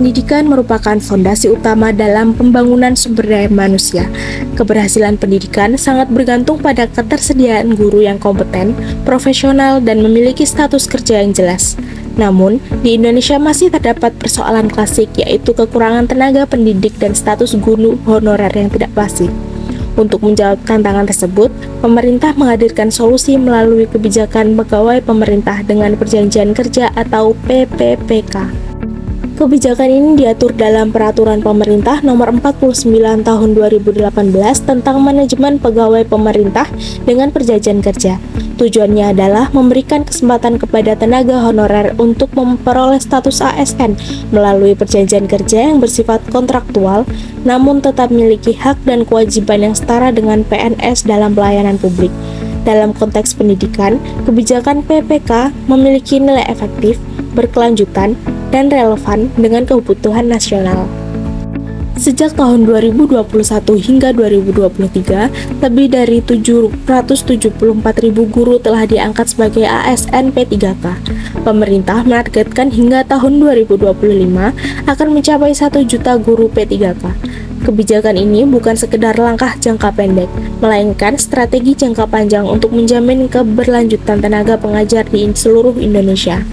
Pendidikan merupakan fondasi utama dalam pembangunan sumber daya manusia. Keberhasilan pendidikan sangat bergantung pada ketersediaan guru yang kompeten, profesional, dan memiliki status kerja yang jelas. Namun, di Indonesia masih terdapat persoalan klasik, yaitu kekurangan tenaga pendidik dan status guru honorer yang tidak pasti. Untuk menjawab tantangan tersebut, pemerintah menghadirkan solusi melalui kebijakan pegawai pemerintah dengan perjanjian kerja atau PPPK. Kebijakan ini diatur dalam Peraturan Pemerintah Nomor 49 Tahun 2018 tentang manajemen pegawai pemerintah dengan perjanjian kerja. Tujuannya adalah memberikan kesempatan kepada tenaga honorer untuk memperoleh status ASN melalui perjanjian kerja yang bersifat kontraktual, namun tetap memiliki hak dan kewajiban yang setara dengan PNS dalam pelayanan publik. Dalam konteks pendidikan, kebijakan PPK memiliki nilai efektif, berkelanjutan, dan relevan dengan kebutuhan nasional. Sejak tahun 2021 hingga 2023, lebih dari 774.000 guru telah diangkat sebagai ASN P3K. Pemerintah menargetkan hingga tahun 2025 akan mencapai 1 juta guru P3K. Kebijakan ini bukan sekedar langkah jangka pendek, melainkan strategi jangka panjang untuk menjamin keberlanjutan tenaga pengajar di seluruh Indonesia.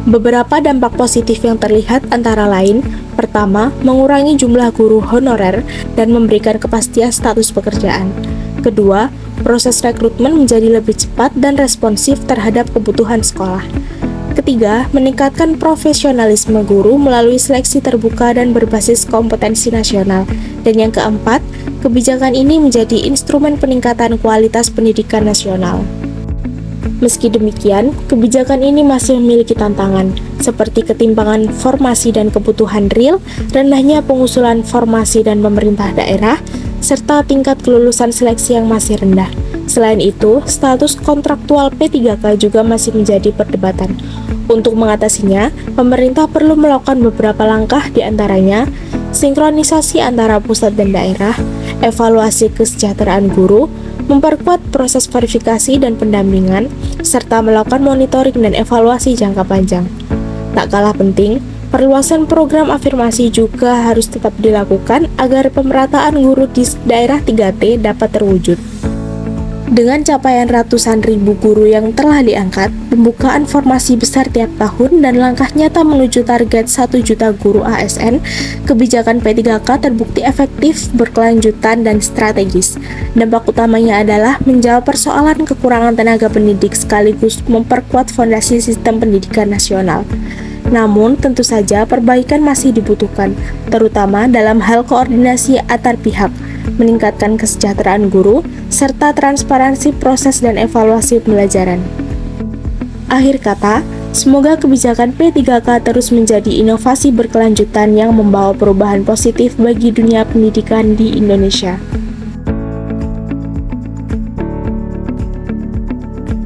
Beberapa dampak positif yang terlihat antara lain, pertama, mengurangi jumlah guru honorer dan memberikan kepastian status pekerjaan. Kedua, proses rekrutmen menjadi lebih cepat dan responsif terhadap kebutuhan sekolah. Ketiga, meningkatkan profesionalisme guru melalui seleksi terbuka dan berbasis kompetensi nasional. Dan yang keempat, kebijakan ini menjadi instrumen peningkatan kualitas pendidikan nasional. Meski demikian, kebijakan ini masih memiliki tantangan, seperti ketimpangan formasi dan kebutuhan real, rendahnya pengusulan formasi dan pemerintah daerah, serta tingkat kelulusan seleksi yang masih rendah. Selain itu, status kontraktual P3K juga masih menjadi perdebatan. Untuk mengatasinya, pemerintah perlu melakukan beberapa langkah, diantaranya sinkronisasi antara pusat dan daerah, evaluasi kesejahteraan guru, memperkuat proses verifikasi dan pendampingan, serta melakukan monitoring dan evaluasi jangka panjang. Tak kalah penting, perluasan program afirmasi juga harus tetap dilakukan agar pemerataan guru di daerah 3T dapat terwujud. Dengan capaian ratusan ribu guru yang telah diangkat, pembukaan formasi besar tiap tahun, dan langkah nyata menuju target 1 juta guru ASN, kebijakan P3K terbukti efektif, berkelanjutan, dan strategis. Dampak utamanya adalah menjawab persoalan kekurangan tenaga pendidik sekaligus memperkuat fondasi sistem pendidikan nasional. Namun, tentu saja perbaikan masih dibutuhkan, terutama dalam hal koordinasi antar pihak, meningkatkan kesejahteraan guru, serta transparansi proses dan evaluasi pembelajaran. Akhir kata, semoga kebijakan P3K terus menjadi inovasi berkelanjutan yang membawa perubahan positif bagi dunia pendidikan di Indonesia.